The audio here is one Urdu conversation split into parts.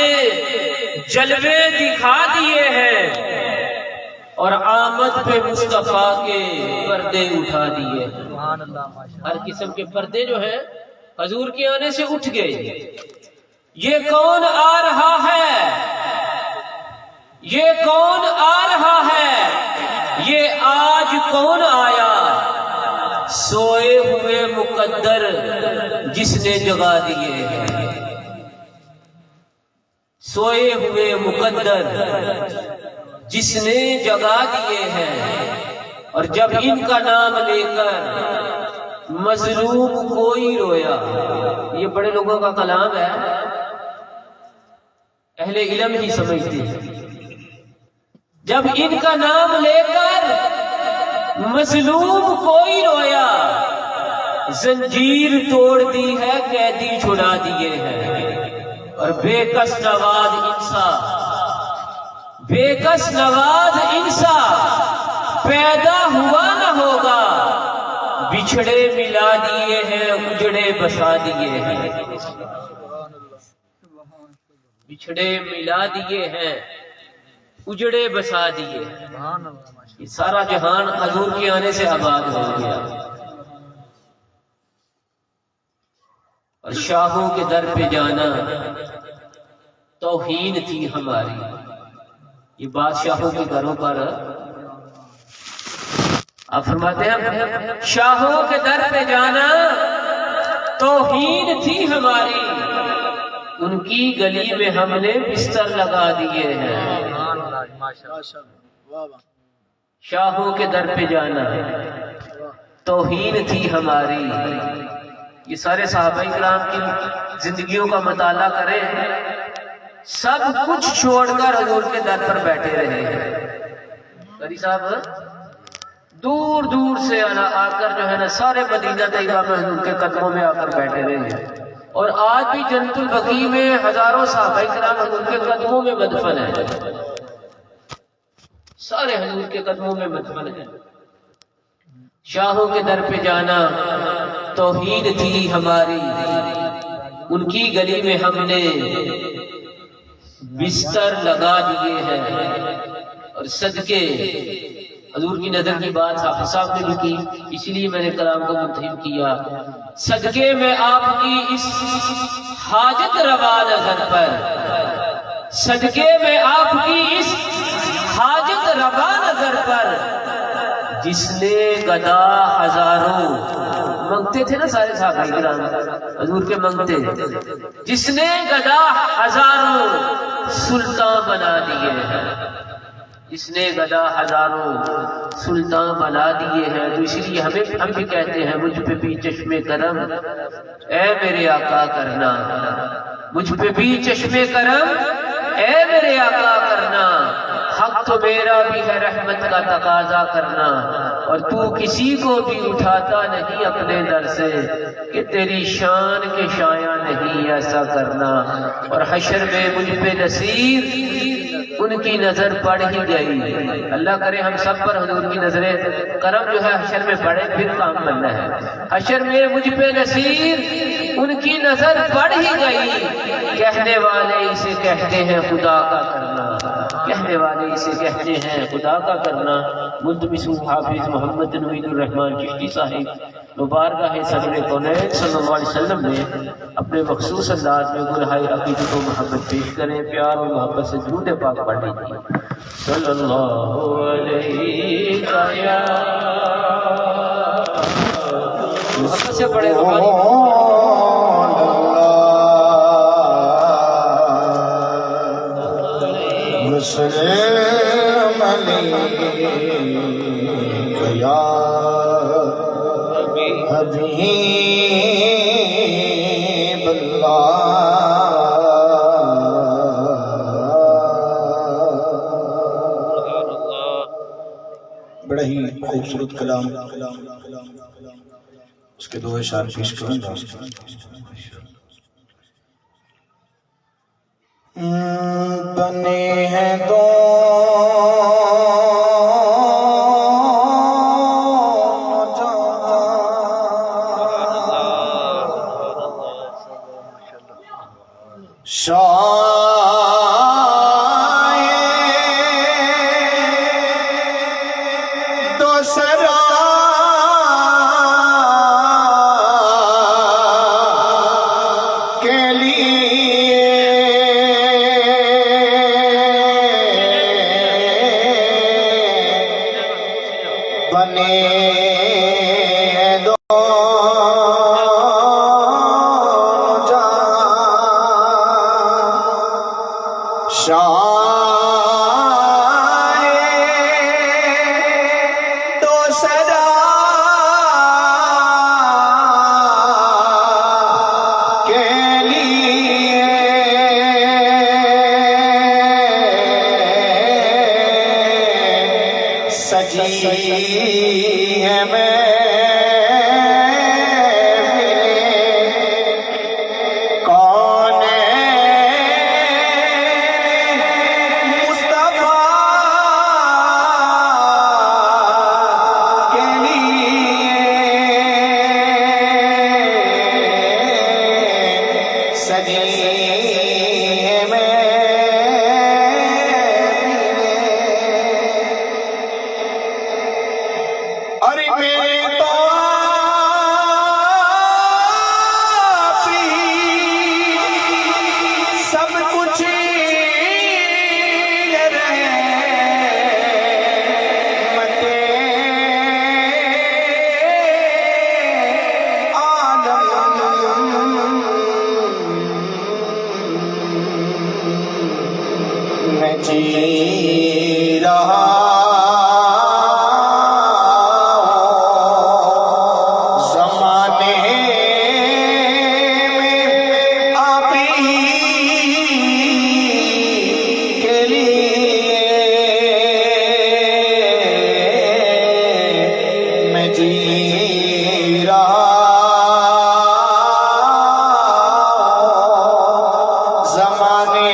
نے جلوے دکھا دیے ہیں اور آمد پہ مصطفیٰ کے پردے اٹھا دیے ہیں۔ ہر قسم کے پردے جو ہیں حضور کے آنے سے اٹھ گئے۔ یہ کون آ رہا ہے؟ یہ کون آ رہا ہے؟ یہ آج کون آیا؟ سوئے ہوئے مقدر جس نے جگا دیے ہیں، سوئے ہوئے مقدر جس نے جگا دیے ہیں۔ اور جب ان کا نام لے کر مظلوم کوئی رویا، یہ بڑے لوگوں کا کلام ہے، اہل علم ہی سمجھتے ہیں۔ جب ان کا نام لے کر مظلوم کوئی رویا، زنجیر توڑ دی ہے، قیدی چھڑا دیے ہیں۔ اور بے کس نواز انسان، بے کس نواز انسان پیدا ہوا نہ ہوگا، بچھڑے ملا دیے ہیں، اجڑے بسا دیے ہیں، بچھڑے ملا دیے ہیں، اجڑے بسا دیے۔ یہ سارا جہان حضور کے آنے سے آباد ہو گیا۔ اور شاہوں کے در پہ جانا توہین تھی ہماری۔ یہ بادشاہوں کے گھروں پر آپ فرماتے ہیں شاہوں کے در پہ جانا توہین تھی ہماری، ان کی گلی میں ہم نے بستر لگا دیے ہیں۔ شاہوں کے در پہ جانا توہین تھی ہماری۔ یہ سارے صحابہ کرام کی زندگیوں کا مطالعہ کریں، سب کچھ چھوڑ کر حضور کے در پر بیٹھے رہے ہیں۔ قاری صاحب دور دور سے آ کر جو ہے نا سارے مدینہ طیبہ میں حضور کے قدموں میں آ کر بیٹھے رہے ہیں۔ اور آج بھی جنت البقیع میں ہزاروں صحابہ کرام حضور کے قدموں میں مدفن ہیں، سارے حضور کے قدموں میں مدفن ہیں۔ شاہوں کے در پہ جانا توہین تھی ہماری، ان کی گلی میں ہم نے بستر لگا دیے ہیں۔ اور صدقے حضور کی نظر کی بات حافظ صاحب نے بھی کی، اسی لیے میں نے کلام کو منتخب کیا۔ صدقے میں آپ کی اس حاجت روا نظر پر، صدقے میں آپ کی اس حاجت روا نظر پر، جس نے گدا ہزاروں منگتے تھے نا سارے صحابہ کرام حضور کے منگتے، جس نے گدا ہزاروں سلطان بنا دیے ہیں، جس نے گدا ہزاروں سلطان بنا دیے ہیں۔ تو اس لیے ہم بھی کہتے ہیں مجھ پہ بھی چشم کرم اے میرے آقا کرنا، مجھ پہ بھی چشم کرم اے میرے آقا کرنا، حق تو میرا بھی ہے رحمت کا تقاضا کرنا، اور تو کسی کو بھی اٹھاتا نہیں اپنے در سے کہ تیری شان کے شایع نہیں ایسا کرنا۔ اور حشر میں مجھ پہ نصیر ان کی نظر پڑ ہی گئی۔ اللہ کرے ہم سب پر حضور کی نظر کرم جو ہے حشر میں پڑے، پھر کام بننا ہے۔ حشر میں مجھ پہ نصیر ان کی نظر پڑ ہی گئی، کہنے والے اسے کہتے ہیں خدا کا کرنا، کہنے والے اسے کہتے ہیں خدا کا کرنا۔ ملتمس حافظ محمد نوید الرحمن چشتی صاحب مبارکہ صدر کونین صلی اللہ علیہ وسلم نے اپنے مخصوص انداز میں گلہائے عقیدت و محبت پیش کریں، پیار و محبت سے درود پاک پڑھ لیجیے۔ صلی اللہ علیہ محبت سے پڑھے مسلم علیک یا حبیب اللہ۔ بڑا ہی خوبصورت کلام، اس کے دو اشعار پیش کروں گا۔ بنے ہیں دو شاہ شاہ دو سدا کے لیے سجی ہے جی رہا زمانے میں آپ ہی کے لیے میں جی رہا زمانے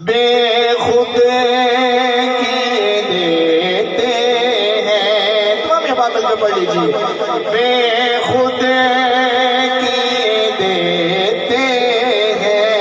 بے خود کی دیتے ہیں. تمام یہ بات اگر پڑھ لیجیے. بے خود کی دیتے ہیں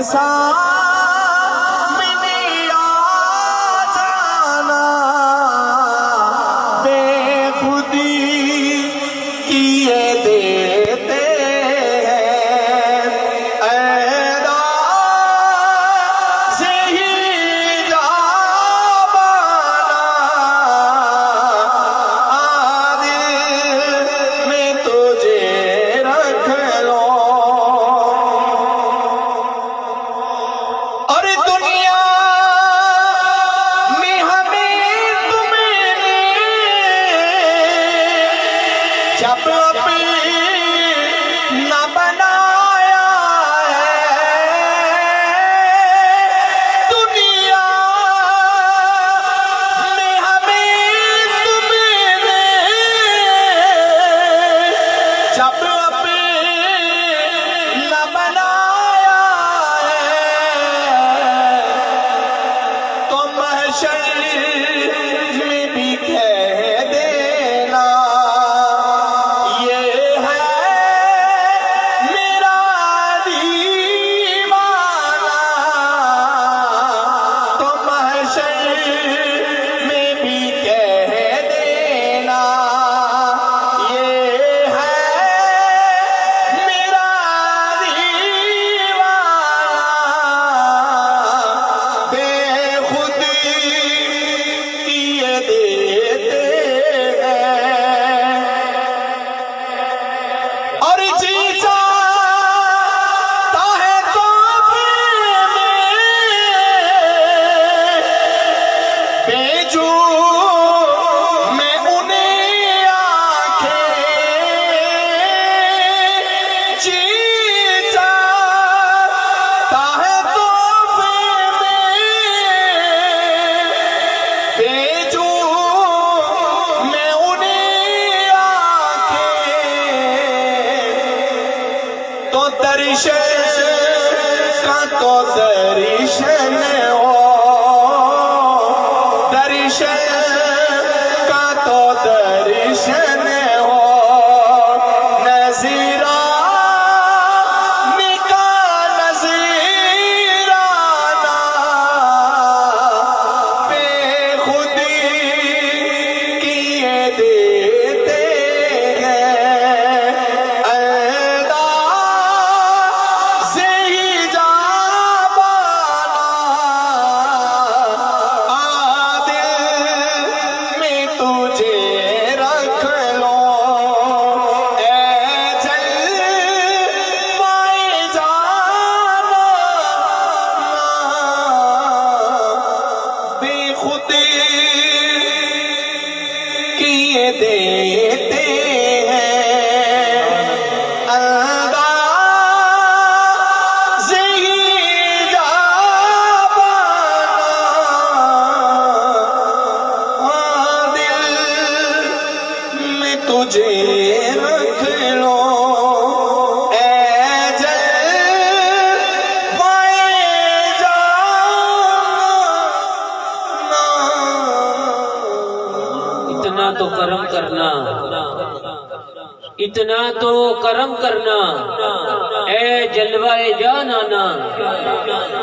سامنے آ جانا بے خودی کیے دیتے ہیں ایدا سے ہی جا بانا عادل میں تجھے رکھ لو اور دنیا میں ہمیں تم نے جب نہ بنایا ہے دنیا میں ہمیں تم نے جب نہ بنایا ہے تو محشر میں بھی کہہ دینا یہ ہے میرا دیوانہ تو محشر میں بھی کہہ دینا یہ ہے میرا دیوانہ بے خودی کیے دیتے ہیں اور جی چاہتا ہے تحفے میں بھیجوں میں انہیں آنکھیں جی چاہتا ہے تحفے میں بھیجوں میں انہیں آنکھیں تو درشن کا تو درشن ہو درشن کا تو درشن ہو نذیران کا نذیرانہ بے خودی کیے دیتے ہیں انداز ہی جا بانا عادل میں تجھے رکھ لو اے جلوۂ جانا بے خودی کیے دیتے ہیں انداز ہی جا بانا عادل میں تجھے رکھ لو اے جلوۂ جانا اتنا تو کرم کرنا اتنا تو کرم کرنا اے جلوہ جان آنا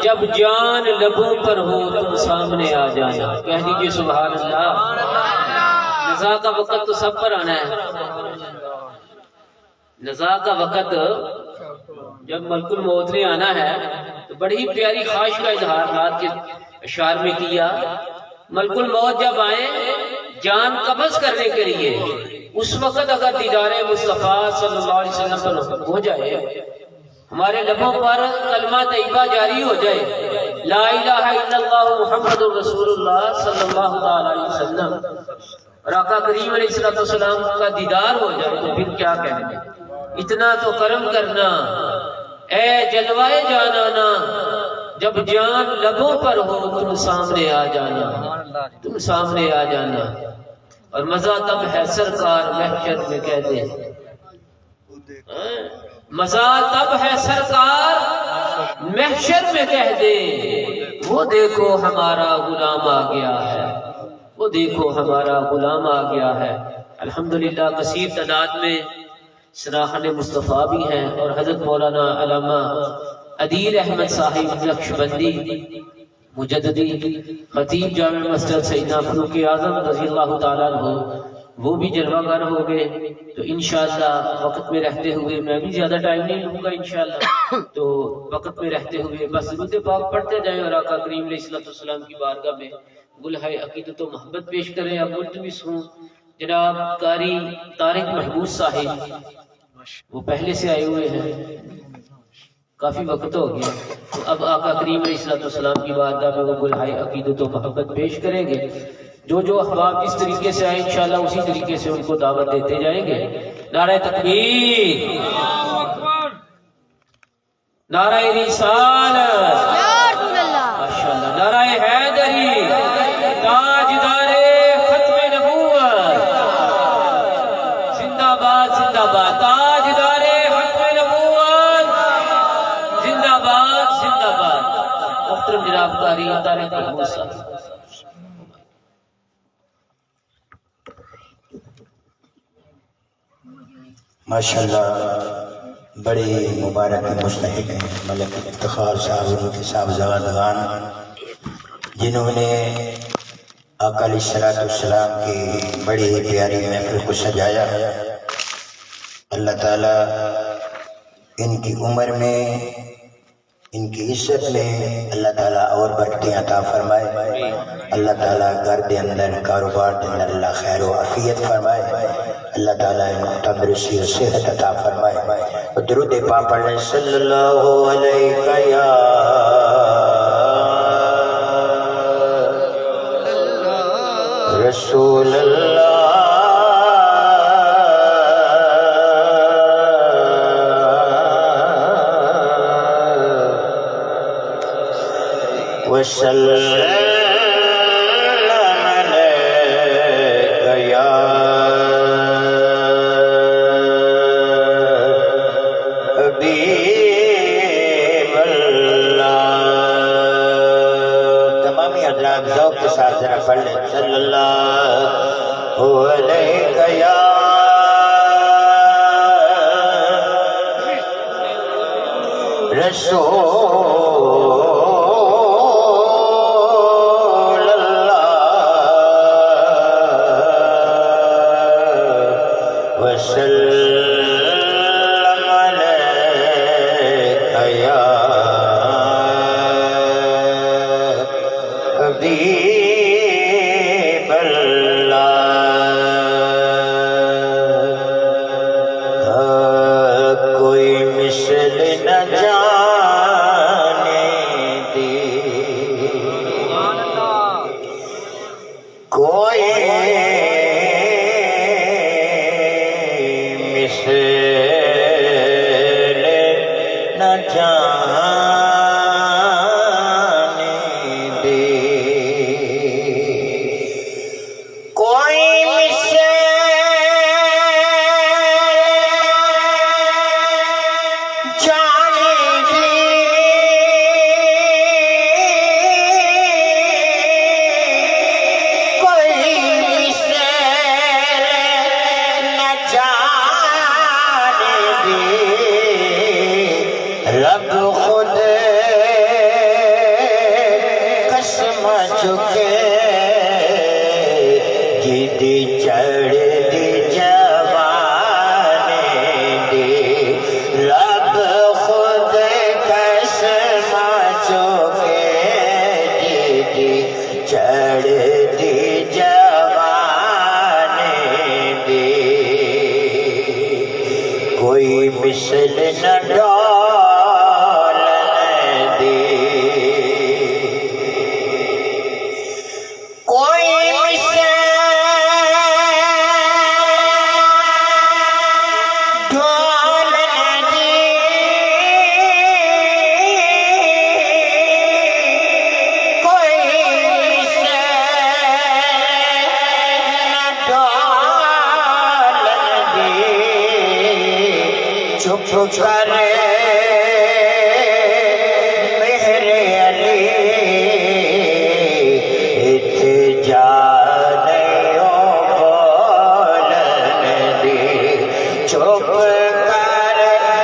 جب جان لبوں پر ہو تم سامنے آ جانا کہہ دیجئے سبحان اللہ نزا کا وقت تو سب پر آنا ہے نزا کا وقت جب ملک الموت نے آنا ہے تو بڑی پیاری خواہش کا اظہار رات کے اشعار میں کیا ملک الموت جب آئے جان قبض کرنے کے لیے اس وقت اگر دیدار مصطفیٰ صلی اللہ علیہ وسلم پر ہو جائے ہمارے لبوں پر کلمہ طیبہ جاری ہو جائے لا الہ الا اللہ محمد رسول اللہ صلی اللہ علیہ وسلم اور آقا کریم علیہ السلام کا دیدار ہو جائے تو پھر کیا کہیں گے اتنا تو کرم کرنا اے جلوہ جان آنا جب جان لبوں پر ہو تم سامنے آ جانا تم سامنے آ جانا اور مزہ تب ہے سرکار محشر میں کہہ دے مزہ تب ہے سرکار محشر میں کہہ دے وہ دیکھو ہمارا غلام آ گیا ہے وہ دیکھو ہمارا غلام آ گیا ہے الحمدللہ کثیر تعداد میں سراخن مصطفیٰ بھی ہیں اور حضرت مولانا علامہ عدیل احمد صاحب نقشبندی مجددی خطیب جامع مسجد سیدنا فاروق اعظم رضی اللہ تعالیٰ عنہ وہ بھی جلوہ گر ہو گئے. تو انشاءاللہ وقت میں رہتے ہوئے میں بھی زیادہ ٹائم نہیں لوں گا انشاءاللہ. تو وقت میں رہتے ہوئے بس درود پاک پڑھتے جائیں اور آقا کریم علیہ السلام کی بارگاہ میں گلہائے عقیدت و محبت پیش کریں. اب ملتمس ہوں جناب قاری طارق محمود صاحب، وہ پہلے سے آئے ہوئے ہیں، کافی وقت ہو گیا. تو اب آقا کریم علیہ السلام کی بارگاہ میں وہ گلہائے عقیدت و محبت پیش کریں گے. جو جو احباب اس طریقے سے آئے انشاءاللہ اسی طریقے سے ان کو دعوت دیتے جائیں گے. نعرہ تکبیر، نعرہ رسالت، ماشاءاللہ، نعرہ حیدری، تاجدار ختم نبوت، زندہ باد زندہ باد، تاجدار ختم نبوت، زندہ باد زندہ باد. محترم جناب قاری طارق محمود صاحب. ماشاءاللہ بڑی مبارک مستحق ہیں ملک افتخار صاحب ان کے صاحبزادگان، جنہوں نے آقا علیہ السلام کی بڑی پیاری محفل کو سجایا. اللہ تعالیٰ ان کی عمر میں، ان کی عزت میں اللہ تعالیٰ اور برکتیں عطا فرمائے. اللہ تعالیٰ گھر دے اندر، کاروبار دے اندر اللہ خیر و عافیت فرمائے. اللہ تعالیٰ ان کو تندرستی و صحت عطا فرمائے. اور درود پاک پڑھیں صلی اللہ علیہ یا رسول اللہ وسلم علیک یا حبیب اللہ. تمامی حضرات ذوق کے ساتھ ذرا پڑھ لیں صلی اللہ علیہ یا رسول وسلم علیک یا حبیب اللہ. کوئی مثل نہ جانے دی، کوئی نہ جانے دے، کوئی مثل جانے دے، کوئی مثل نہ جانے دے. رب خود قسم چکے جدی چڑھ دی جوانے دی. رب خود قسم چکے جدی چڑھ دی جوانے دی. کوئی مثل نہ ڈالنے دی، کوئی مثل ڈالنے دی، کوئی مثل نہ ڈالنے دی. چپ کرے مہر علی اتجانیوں بولنے دی. چپ کر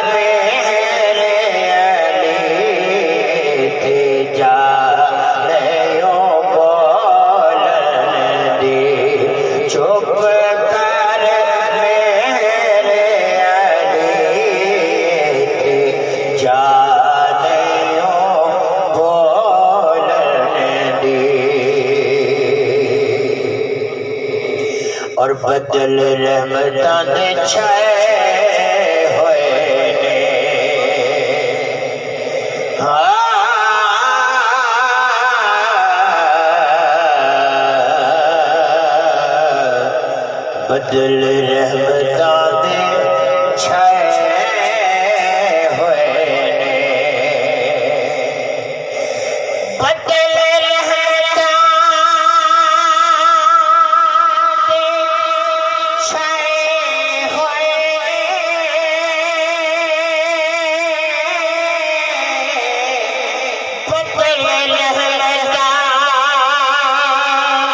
مہر علی اور بدل رحمتاں دے چھائے ہوئے نے بدل رحمتاں دے چھائے ہوئے نے بدل رحمتاں دے چھائے ہوئے بدل رحمتاں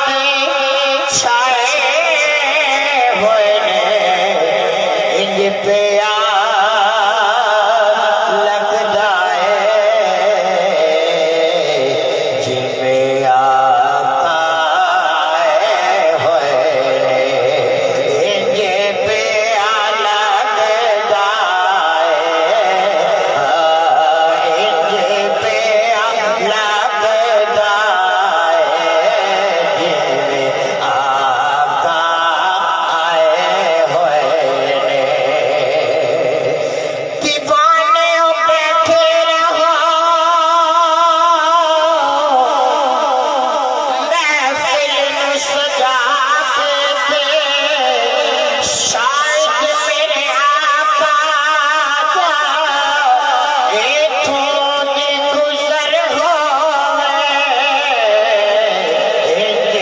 دے چھائے ہوئے انج پیار لگدا ہے جویں آقا آئے ہوئے انج پیار لگدا ہے انج پیار لگدا ہے جویں آقا آئے ہوئے دیوانے بیٹھے رہو محفل نو سجا کے شاید میرے آقا دا ایتھوں دی گزر ہوئے انج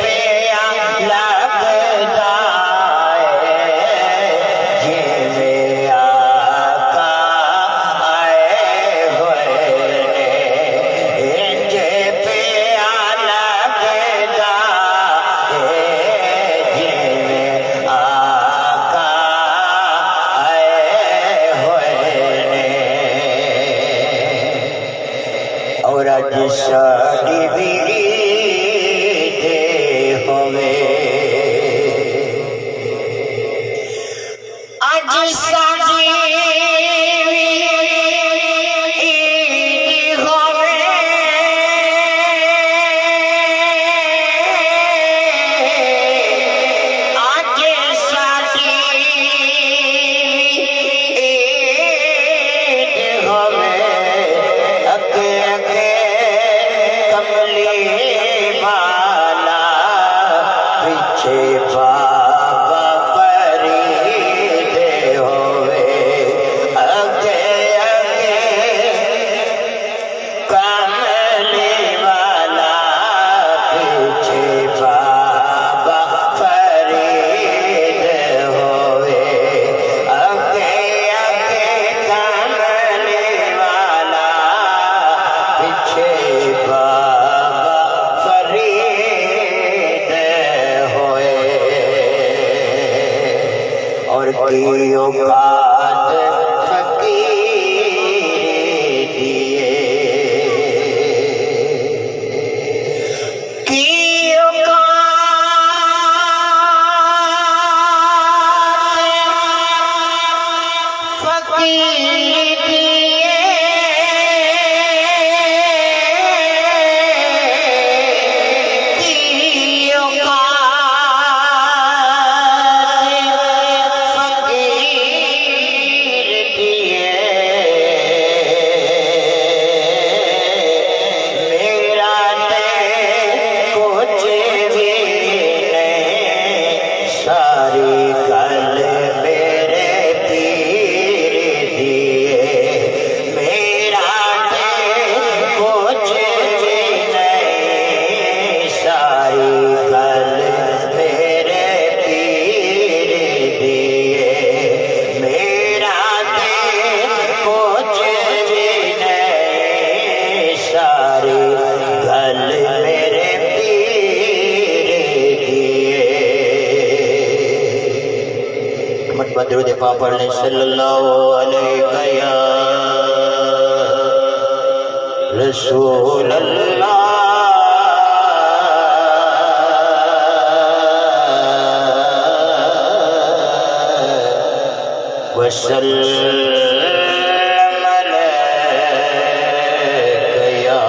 پیار لگدا ہے جویں آقا آئے ہوئے انج پیار لگدا ہے جویں آقا آئے ہوئے اور اج ساڈی بھی عید ہوئے اج ساڈی عید ہوئے اج ساڈی عید ہوئے اگے اگے کملی والا پیچھے بابا فرید ہوئے اگے اگے کملی والا پیچھے بابا فرید ہوئے اگے اگے کملی والا پیچھے بابا فرید ہوئے اور کی اوقات فقیر دیے کی اوقات فقیر دیے کی اوقات فقیر دیے میرا تے کچھ بھی نہیں ساری گل میرے پیر دیے میرا تے کچھ بھی نہیں ساری گل میرے پیر دیے میرا تے کچھ بھی نہیں ساری گل میرے پیر دیے مرتبہ درود پاک پڑھ لیں صلی اللہ علیہ یا رسول اللہ وسلم عليك يا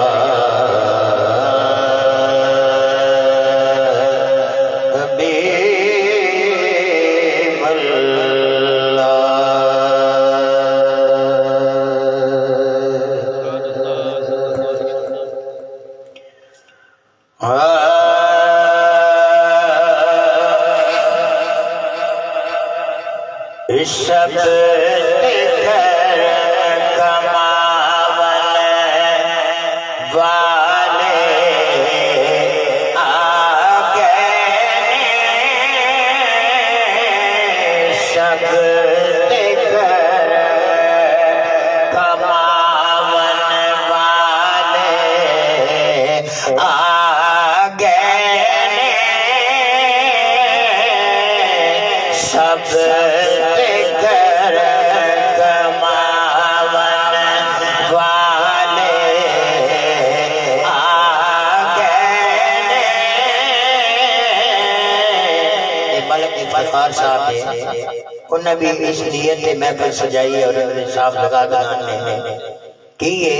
حبيب سب کر کماون والے آگے سب کر کماون والے آگے سب کر کماون والے آگے ملک افتخار صاحب نے انہیں بھی اس نیت سے محفل سجائی اور صاحب لگا گان نے کیے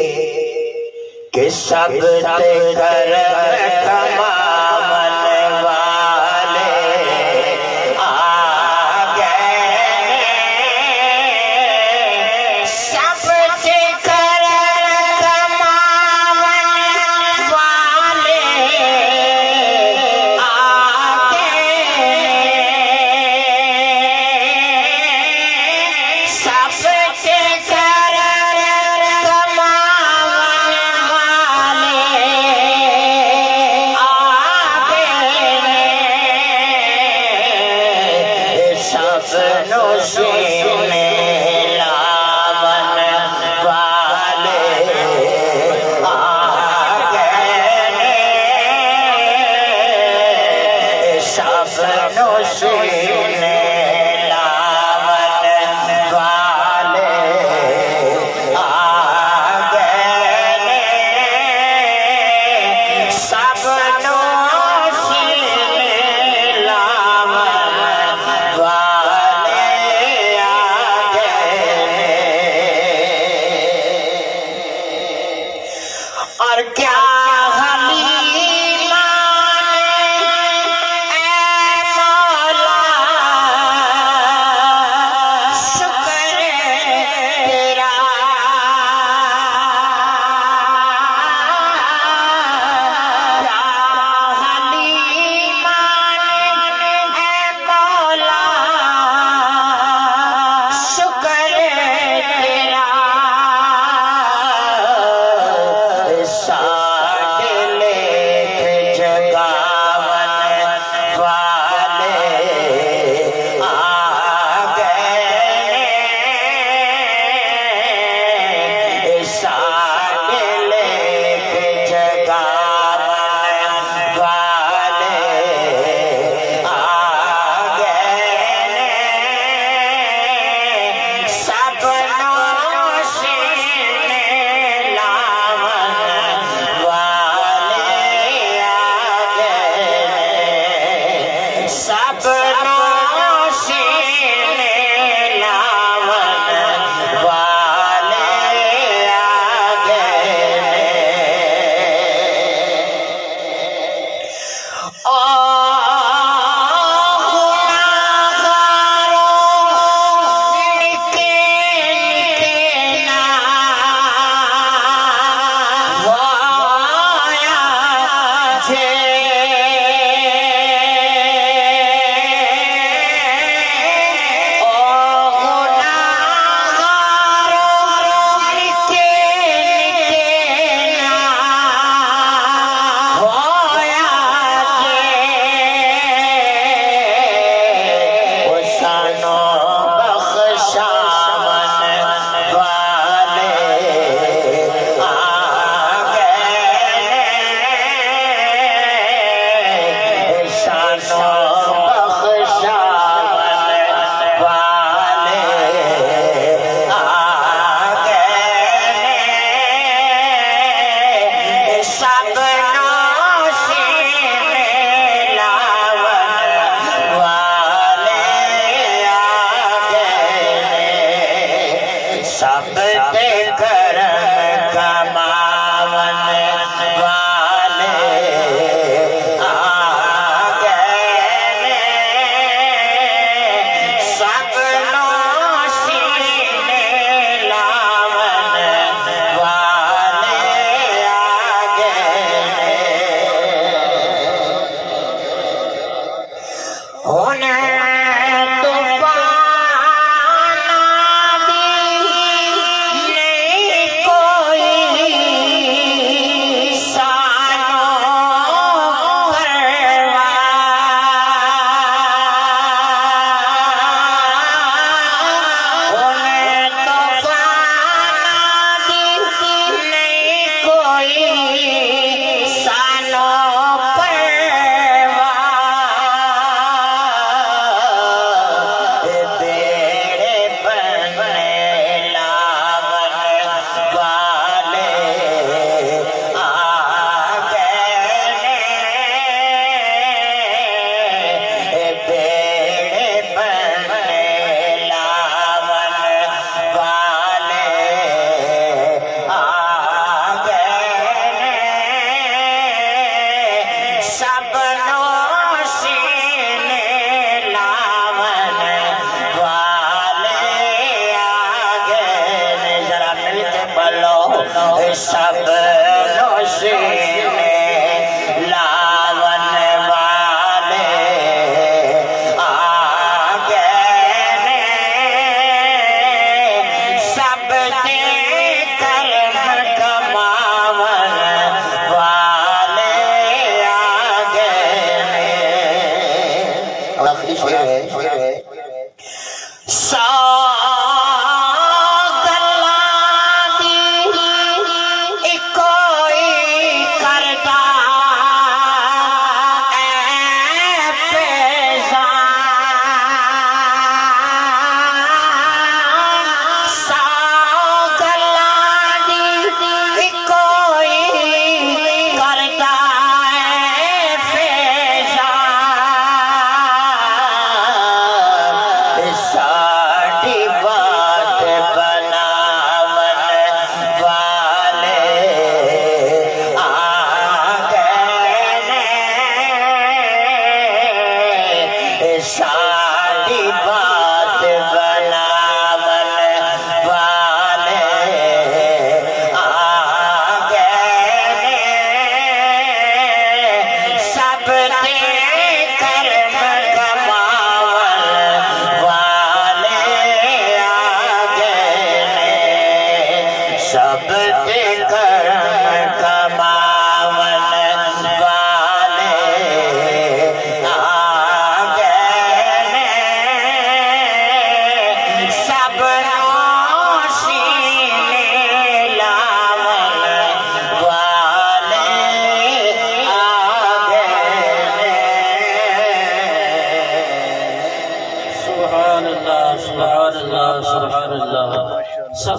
کہ سب کر کماون والے اور کیا ساٹھ لے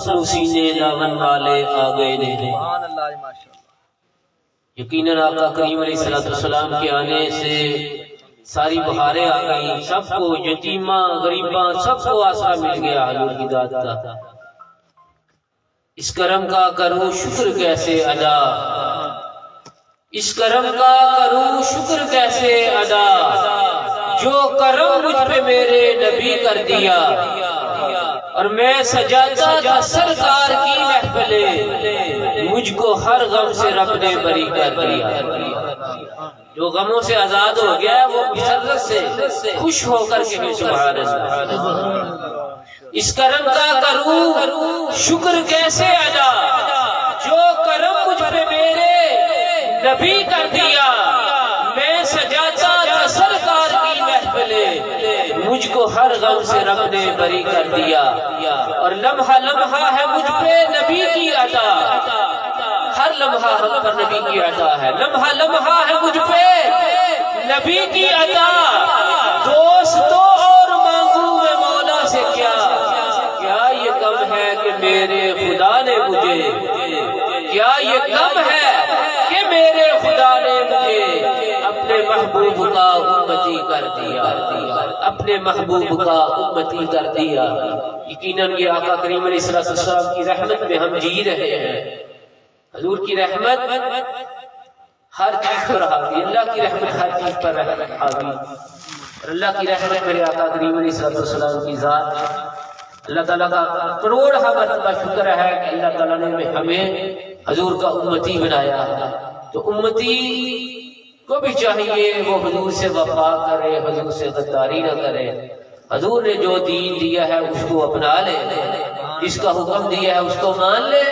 مخلوصین دامن والے آ گئے نے۔ یقیناً آقا کریم علیہ السلام کے آنے سے ساری بہاریں آ گئی، سب کو یتیماں غریباں سب کو آسرا مل گیا حضور کی ذات کا۔ اس کرم کا کروں شکر کیسے ادا، اس کرم کا کروں شکر کیسے ادا، جو کرم مجھ پہ میرے نبی کر دیا، اور میں سجاتا تھا سرکار کی محفلیں، مجھ کو ہر غم سے رب نے بری کر دیا۔ جو غموں سے آزاد ہو گیا وہ مسرت سے خوش ہو کر کے سبحان اللہ۔ اس کرم کا کروں شکر کیسے ادا، جو کرم مجھ پہ میرے نبی کر دیا، میں سجاتا تھا سرکار کی محفلیں، مجھ کو ہر غم سے رب نے بری کر دیا، اور لمحہ لمحہ ہے مجھ پہ نبی کی عطا، ہر لمحہ ہم پر نبی کی عطا ہے، لمحہ لمحہ ہے مجھ پہ نبی کی عطا، دوستو اور مانگوں میں مولا سے کیا، کیا یہ کم ہے کہ میرے خدا نے مجھے، کیا یہ کم ہے کہ میرے خدا نے مجھے اپنے محبوب کا امتی کر دیا، اپنے محبوب کا امتی کر دیا۔ یقیناً یہ آقا کریم علیہ السلام کی رحمت میں ہم جی رہے ہیں۔ حضور کی رحمت ہر چیز پر حاوی، اللہ کی رحمت ہر چیز پر حاوی، اور اللہ کی رحمت میرے آقا کریم علیہ السلام کی ذات۔ اللہ تعالیٰ کا کروڑ مرتبہ شکر ہے کہ اللہ تعالیٰ نے ہمیں حضور کا امتی بنایا ہے، تو امتی کو بھی چاہیے وہ حضور سے وفا کرے، حضور سے غداری نہ کرے۔ حضور نے جو دین دیا ہے اس کو اپنا لے، جس کا حکم دیا ہے اس کو مان لے،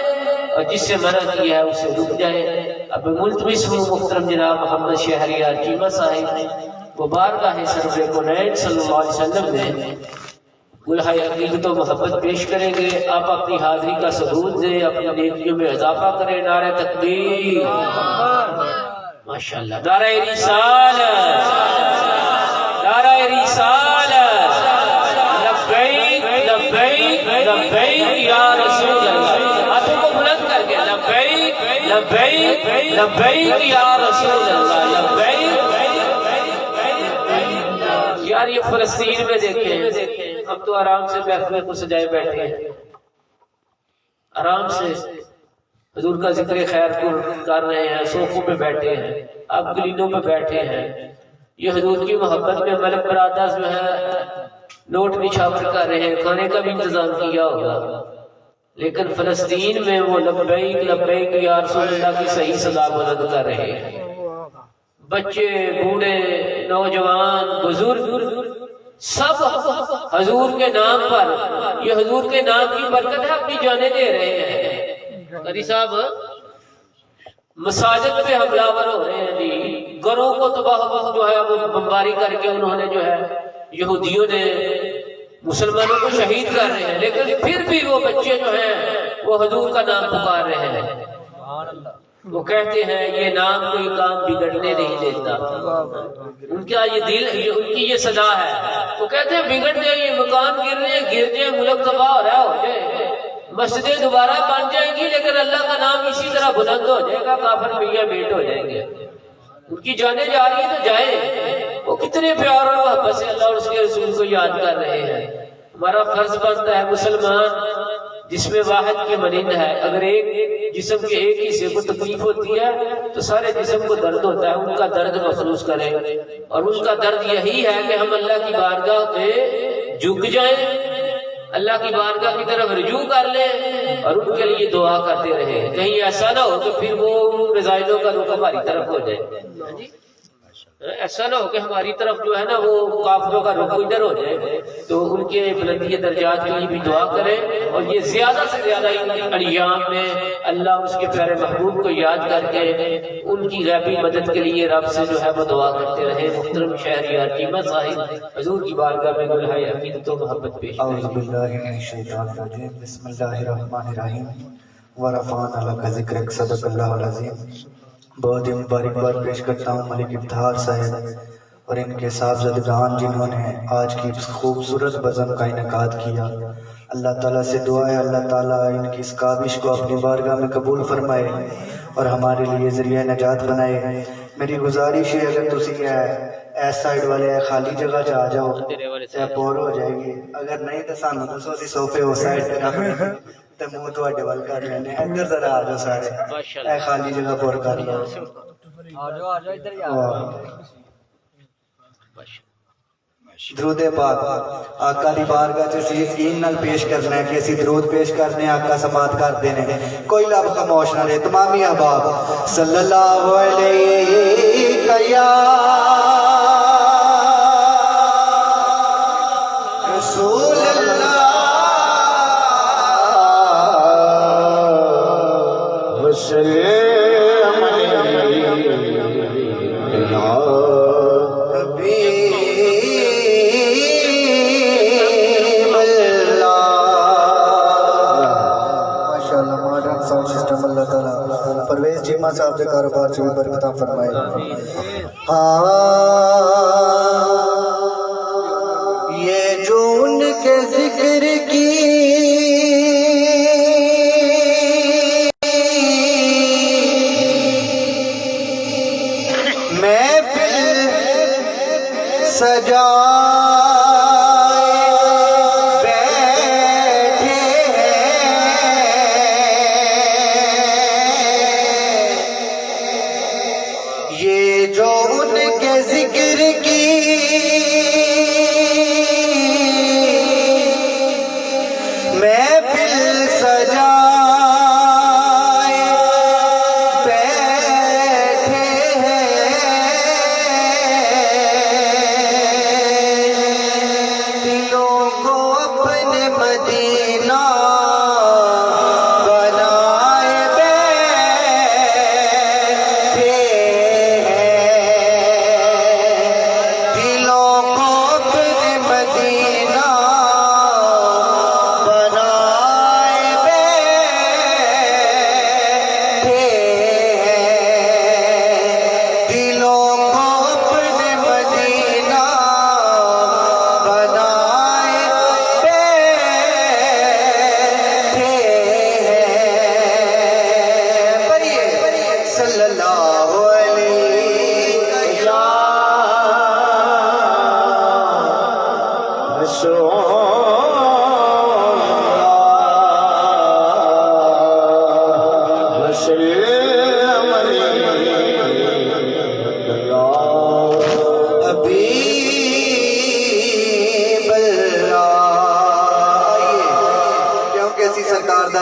اور جس سے منع کیا ہے اس سے رک جائے۔ اب ملتمس ہوں محترم جناب محمد شہریار چیمہ صاحب وہ بارگاہ سرور کونین صلی اللہ علیہ وسلم میں گلہائے عقیدت و محبت پیش کریں گے۔ آپ اپنی حاضری کا ثبوت دیں، اپنی نیکیوں میں اضافہ کریں۔ نعرہ تکبیر، ماشاءاللہ، نعرہ رسالت، نعرہ رسالت، لبیک لبیک لبیک یا رسول اللہ، ہاتھوں کو بلند کر کے لبیک لبیک لبیک یا رسول اللہ، لبیک۔ یار یہ فلسطین میں دیکھیں، ہم تو آرام سے محفل کو سجائے بیٹھے ہیں، آرام سے حضور کا ذکر خیر کر رہے ہیں، صوفوں پہ بیٹھے ہیں، آپ گلینوں پہ بیٹھے ہیں۔ یہ حضور کی محبت میں ملک برادرز جو ہے نوٹ نشاور کر رہے ہیں، کھانے کا بھی انتظام کیا ہوگا، لیکن فلسطین میں وہ لبیک لبیک یا رسول اللہ کی صحیح صدا بلند کر رہے ہیں۔ بچے، بوڑھے، نوجوان، بزرگ سب حضور کے نام پر، یہ حضور کے نام کی برکت ہے، اپنی جانیں دے رہے ہیں۔ قاری صاحب مساجد پہ حملہ ور ہو رہے ہیں جی، گھروں کو تباہ جو ہے وہ بمباری کر کے انہوں نے جو ہے یہودیوں نے مسلمانوں کو شہید کر رہے ہیں، لیکن پھر بھی وہ بچے جو ہیں وہ حضور کا نام پکار رہے ہیں۔ وہ کہتے ہیں یہ نام کوئی کام بگڑنے نہیں دیتا، ان کا یہ دل، ان کی یہ صدا ہے۔ وہ کہتے ہیں بگڑ جائے، یہ مکان گر جائے، ملک تباہ ہو رہا ہو جائے، مسجدیں دوبارہ بن جائیں گی، لیکن اللہ کا نام اسی طرح بلند ہو جائے گا، کافر میاں میٹ ہو جائیں گے۔ ان کی جانیں جا رہی ہیں تو جائیں، وہ کتنے پیار اور محبت سے اللہ اور اس کے رسول کو یاد کر رہے ہیں۔ ہمارا فرض بنتا ہے مسلمان جس میں واحد کی مانند ہے، اگر ایک جسم کے ایک حصے کو تکلیف ہوتی ہے تو سارے جسم کو درد ہوتا ہے، ان کا درد محسوس کریں، اور ان کا درد یہی ہے کہ ہم اللہ کی بارگاہ پہ جھک جائیں، اللہ کی بارگاہ کی طرف رجوع کر لیں اور ان کے لیے دعا کرتے رہیں۔ کہیں ایسا نہ ہو کہ پھر وہ رضائلوں کا رخ ہماری طرف ہو جائے، ایسا نہ ہو کہ ہماری طرف جو ہے نا وہ کافروں کا رخ ادھر ہو جائے، تو ان کے بلندی درجات کے لیے بھی دعا کریں، اور یہ زیادہ سے زیادہ ان ایام میں اللہ اس کے پیارے محبوب کو یاد کر کے ان کی غیبی مدد کے لیے رب سے جو ہے وہ دعا کرتے رہیں۔ محترم شہریار چیمہ صاحب حضور کی بارگاہ میں گلہائے عقیدت و محبت پیش کریں۔ اعوذ باللہ من الشیطان الرجیم، بسم اللہ الرحمن الرحیم، ورفعنا لک ذکرک، صدق اللہ العظیم۔ بہت ہی مبارکباد پیش کرتا ہوں ملک ابتہار صاحب اور ان کے صاحبزادگان جنہوں نے آج کی خوبصورت بزم کا انعقاد کیا۔ اللہ تعالیٰ سے دعا ہے اللہ تعالیٰ ان کی اس کاوش کو اپنی بارگاہ میں قبول فرمائے اور ہمارے لیے ذریعہ نجات بنائے۔ میری گزارش ہے اگر تسی ایس سائڈ والے خالی جگہ چ آ جاؤ تے بور ہو جائے گی، اگر نہیں تو سانو دسو اسی صوفے اس سائڈ تے رکھ دیں تے منہ تواڈے ول کر لینے، ادھر ذرا آ جاؤ سارے، اے خالی جگہ پر کر لو۔ درود پاک آقا دی بارگاہ چ اسی یقین نال پیش کرنا ہے کہ اسی درود پیش کرنے آقا سماعت کرتے ہیں، کوئی لب خاموش نہ رہے۔ تمامی احباب صلی اللہ علیہ یا رسول اللہ وسلم علیہ اللہ تعالیٰ پرویز جیمہ صاحب کے کاروبار سے بھی برکتاں فرمائے۔ یہ جو ان کے ذکر کی محفل سجا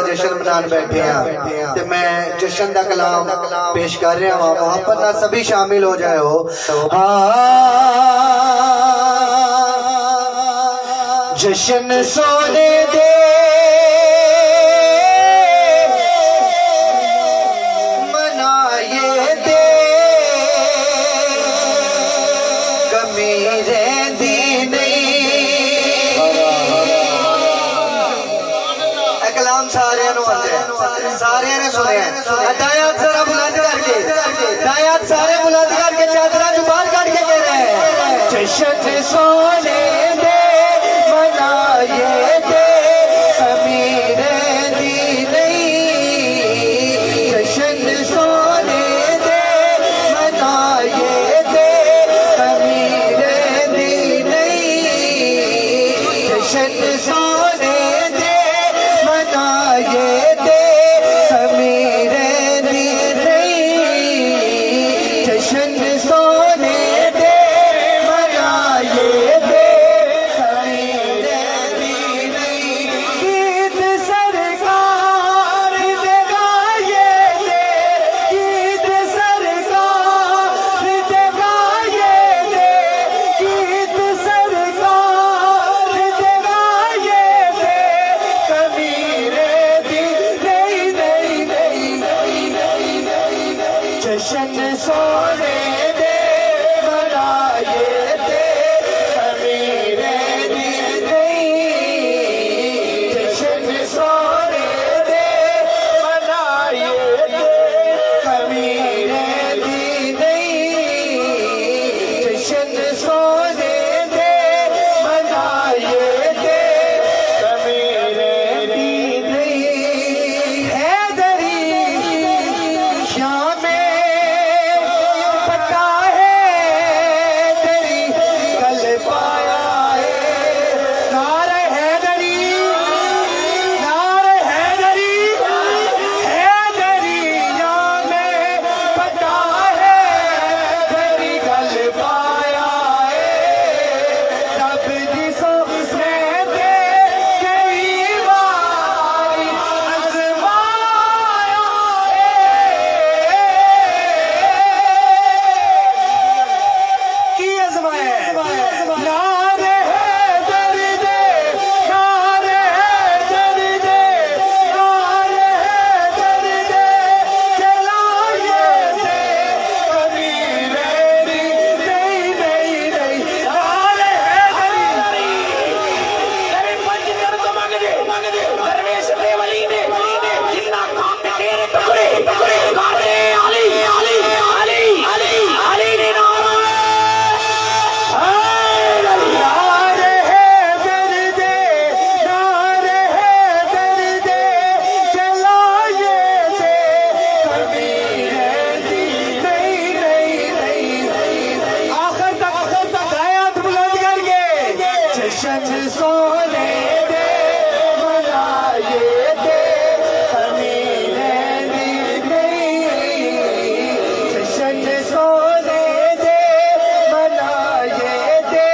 جشن منان بیٹھے ہیں تے میں جشن دا کلام پیش کر رہا ہوں، محبت نہ سبھی شامل ہو جائے ہو۔ جشن سونے دے منائے دے کمی رہندی سارے نے سنے ہیں دایات ذرا بلند کر کے دایات سارے بلند کر کے چادرہ جو بار کر کے کہہ رہے ہیں جشن سونے دے منائے دے امیر دی نہیں، جشن سونے دے منائے دے امیر دی نہیں، جشن سونے دے منائے جشن سونے دے منائے دے امیر دی نہیں، جشن سونے دے منائے دے امیر دی نہیں، جشن سونے دے منائے دے امیر جشن سونے دے منائے دے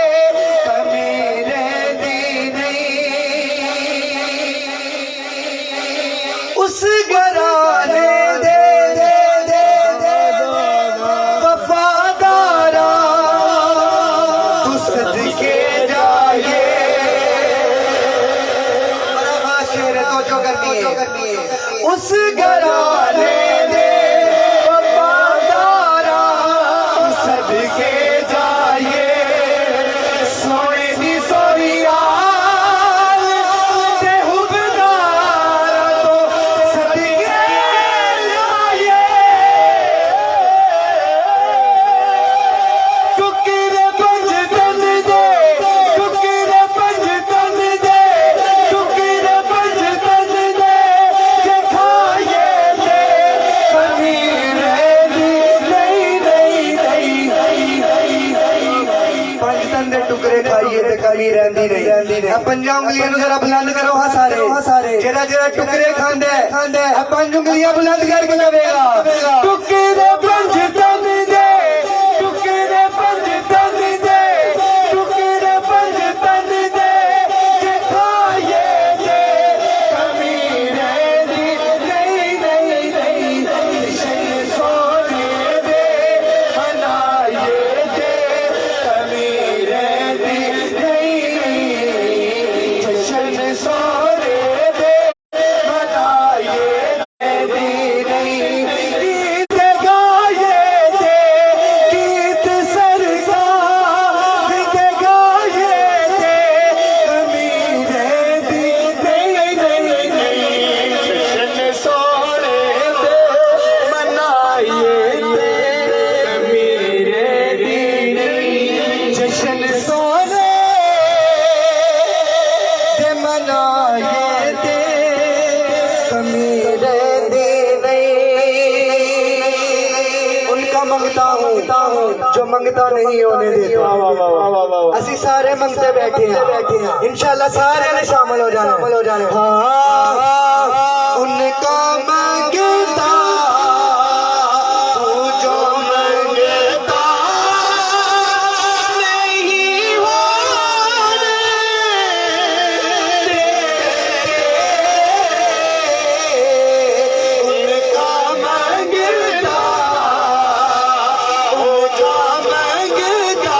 کمی رہتی نہیں اس گھرانے دے وفادارا تو صدقے جائے اس گھرانے دے وفادارا تو صدقے جائے سونے دی سوریال تے حبدارا تو صدقے جائے ٹکرے پنج تن دے ٹکرے پنج تن دے ٹکرے پنج تن دے کہ کھائے دے کمی رہتی نہیں پنج تن دے ٹکرے کھائیے تے کمی رہندی نہیں پنجاں انگلیاں نوں ذرا بلند کرو ہاں سارے جڑا جڑا ٹکرے کھاندا ہے پنج انگلیاں بلند کر کے کہے گا ٹکرے پنج تن دے ٹکرے پنج تن دے ٹکرے پنج تن دے کہ کھائے دے کمی رہندی نہیں جشن سونے دے منائے دے کمی رہندی نہیں جشن سونے دے منائے دے نہیں گیت گائے دے گیت سرکار کے گائے دے کمی رہتی نہیں جشن سونے دے منائے دے کمی رہتی نہیں جشن سونے دے منائے دے کمی رہتی نہیں ان کا منگتا ہوں جو منگتا نہیں ہونے دیتا اسی سارے منگتے بیٹھے ہیں انشاءاللہ سارے نے شامل ہو جانا ہاں ان کا منگتا تو جو منگتا نہیں ہونے ان کا منگتا وہ جو منگتا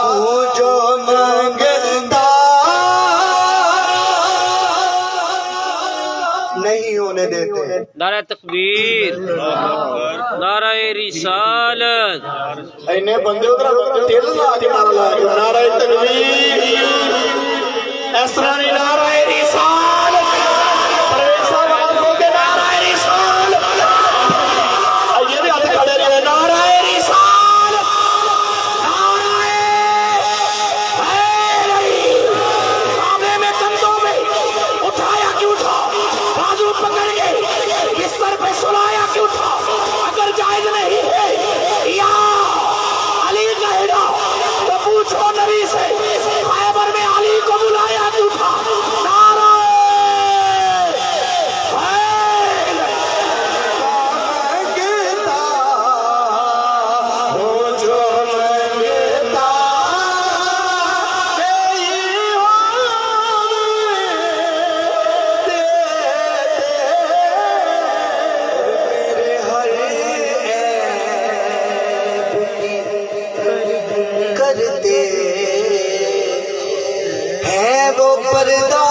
وہ جو منگتا نہیں ہونے دیتے. نعرہ تکبیر، نعرہ رسالت. اینے بندے ادھر دل لا کے نعرہ لا نعرہ تکبیر، اس طرح نہیں نعرہ رسالت، پرویز صاحب آواز ہو کے نعرہ رسالت. آئیے بھی ہاتھ کھڑے رہے، نعرہ رسالت، نعرہ حیدری. کعبے میں کندھوں میں اٹھایا کیوں تھا، بازو پکڑ کے بستر پہ سلایا کیوں تھا؟ اگر جائز نہیں ہے یا علی کہنا تو پوچھو نبی سے، خیبر میں علی کو بلایا کیوں تھا؟ نعرہ کرتے ہیں وہ پردہ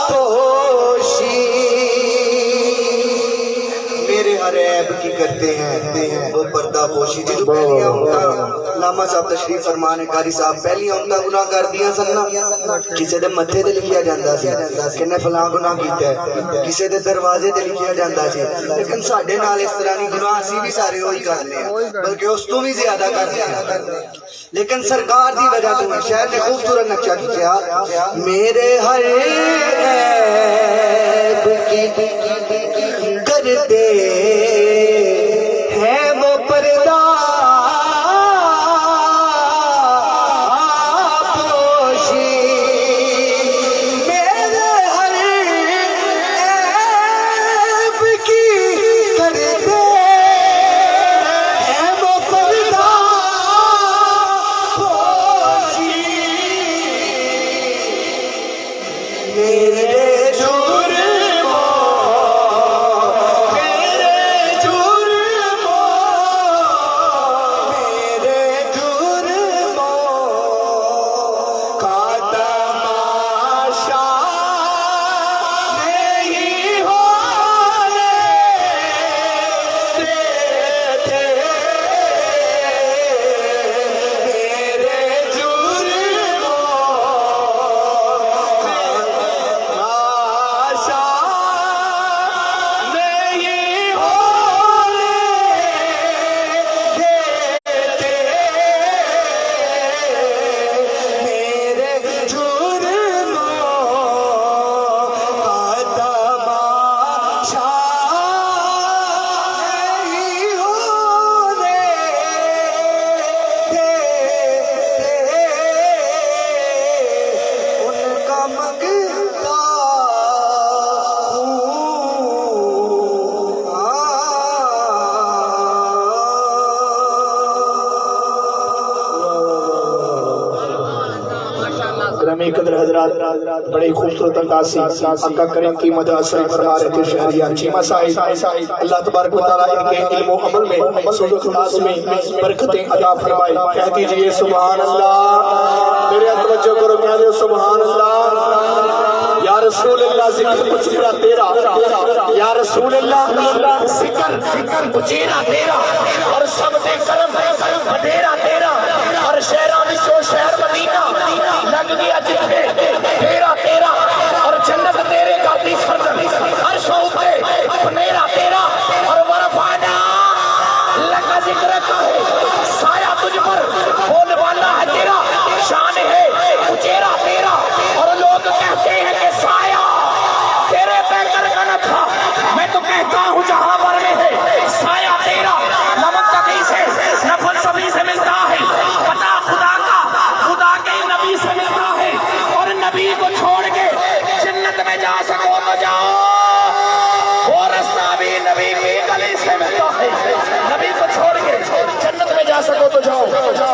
پوشی، میرے ہر عیب کی کرتے ہیں وہ پردہ پوشی. جدو پہلیاں ہوتا علامہ صاحب تشریف فرمانے قاری صاحب پہلیاں ہوتا گناہ کر دیا سننا کسی دے متھے تے لکھیا جاندا سی کہ نے فلاں گناہ کیتا ہے، کسی دے دروازے تے لکھیا جاندا سی. لیکن ساڈے نال اس طرح نہیں، گناہ اسی بھی سارے وہی کرنے ہیں بلکہ اس تو بھی زیادہ کرنے ہیں. لیکن سرکار دی وجہ تو شہر نے خوبصورت نقشہ کھینچا، میرے ہر عیب کی کرتے ہیں وہ پردہ پوشی، میرے ہر عیب کی کرتے ہیں وہ پردہ پوشی، میرے گرامی قدر حضرات بڑے خوبصورت انداز سے آقا کریم کی مدح شریف فرما رہے تھے شہریان چیمہ صاحب. اللہ تبارک و تعالیٰ ان کے علم و عمل میں سود و اخلاص میں برکتیں عطا فرمائے. کہہ دیجئے سبحان اللہ. میرے توجہ کرو، کہہ دو سبحان اللہ. یا رسول اللہ ذکر پچیرا تیرا، یا رسول اللہ ذکر پچیرا تیرا، اور سب سے کرم وڈیرا تیرا، اور شہران وچوں شہر مدینہ لگ گیا جتھے تیرا تیرا، اور جنت تیرے گاتی سرزن ہر شوق تے اپنیرا تیرا، اور ورفانا لگا ذکر کا ہے سایہ تجھ پر بول والا ہے تیرا، شان ہے اچیرا تیرا، اور لوگ کہتے ہیں کہ سایہ تیرے پہ کرکن تھا، میں تو کہتا ہوں جہاں پر میں ہے سایہ تیرا. نمک تقی سے نفل سبھی سے ملتا ہے، پتا خدا کا خدا کے نبی سے ملتا ہے، اور نبی کو چھوڑ کے جنت میں جا سکو تو جاؤ، وہ رستہ بھی نبی کی گلی سے ملتا ہے. نبی کو چھوڑ کے جنت میں جا سکو تو جاؤ،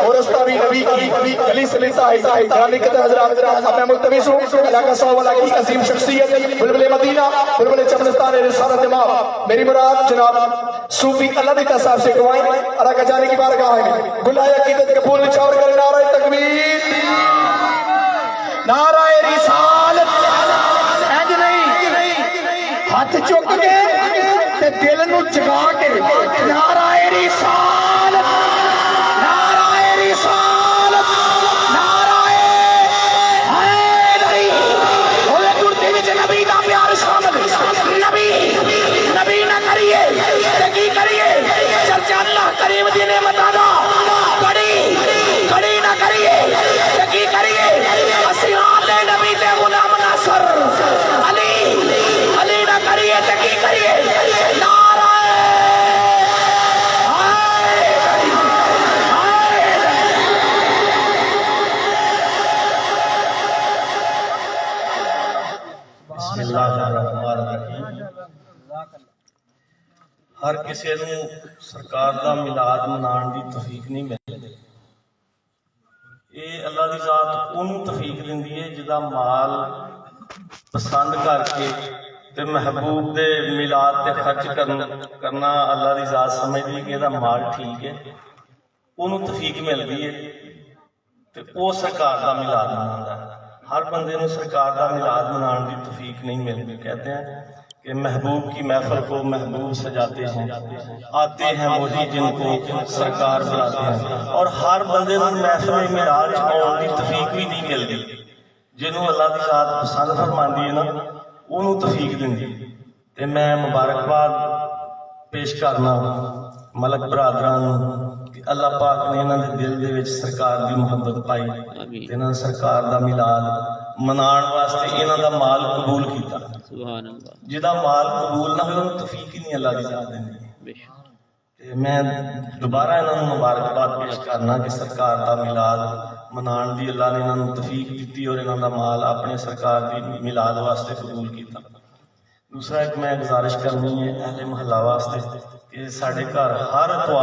وہ رستہ بھی نبی کی گلی سے ملتا ہے. گرامی قدر حضرات اب میں ملتمس ہوں علاقہ صاحب والا کی عظیم شخصیت بلبل مدینہ بلبل چمنستان رسالت امام میری مراد جناب صوفی اللہ دیتا صاحب سے دعائیں علاقہ جانے کی بارگاہ میں گلائے عقیدت قبول نچاور کرے. نعرہ تکبیر، نعرہ رسالت. اینج نہیں ہاتھ چک کے تے دل نو جگا کے نعرہ رسالت، نعرہ رسالت، نعرہ حیدری. ہوئے کرتے وچ نبی دا پیار شامل. نبی نبی نہ کریے تے کی کریے چرچا اللہ کریم دی نعمتاں دا کڑی کڑی نہ کریے تے کی کریے اسیات نبی تے غلام ناصر علی علی نہ کریے تے کی کریے نعرہ بسم اللہ الرحمن الرحیم. ہر کسی نوں سرکار دا میلاد مناਉਣ دی توفیق نہیں ملਦੀ. ਇਹ اللہ دی ذات ਉਹਨੂੰ توفیق ਦਿੰਦੀ ਹੈ ਜਿਹਦਾ ਮਾਲ ਪਸੰਦ ਕਰਕੇ ਤੇ ਮਹਿਬੂਬ ਦੇ ਮਿਲਾਦ ਤੇ ਖਰਚ ਕਰਨਾ ਅੱਲਾ ਦੀ ਜ਼ਾਤ ਸਮਝਦੀ ਹੈ ਕਿ ਇਹਦਾ ਮਾਲ ਠੀਕ ਹੈ, ਉਹਨੂੰ ਤੌਫੀਕ ਮਿਲਦੀ ਹੈ ਤੇ ਉਹ ਸਰਕਾਰ ਦਾ ਮਿਲਾਦ ਮਨਾਉਂਦਾ ਹੈ। ہر بندے کو سرکار کا میلاد منانے کی توفیق نہیں ملتی۔ کہتے ہیں کہ محبوب کی محفل کو محبوب سجاتے ہیں، آتے ہیں وہی جن کو سرکار بلاتے ہیں، اور ہر بندے کو محفل میلاد آنے کی توفیق بھی نہیں ملتی۔ جنہوں اللہ کی ذات پسند فرماندی ہے نا، انہوں توفیق دیندی۔ تے میں مبارکباد پیش کرنا ملک برادران کہ اللہ پاک نے انہاں دے دل دے وچ سرکار دی محبت پائی تے انہاں سرکار دا میلاد منان واسطے انہاں دا مال قبول کیتا۔ سبحان اللہ۔ جدا مال قبول نہ ہوئے انہوں توفیق ہی نہیں اللہ دی ذات دیندی۔ تے میں دوبارہ انہاں نوں مبارکباد پیش کرنا کہ سرکار دا میلاد منان دی اللہ نے انہاں نوں توفیق دتی اور انہاں دا مال اپنے سرکار دی میلاد واسطے قبول کیتا۔ دوسرا ایک میں گزارش کرنی ہے اہل محلہ واسطے کہ ساڈے گھر ہر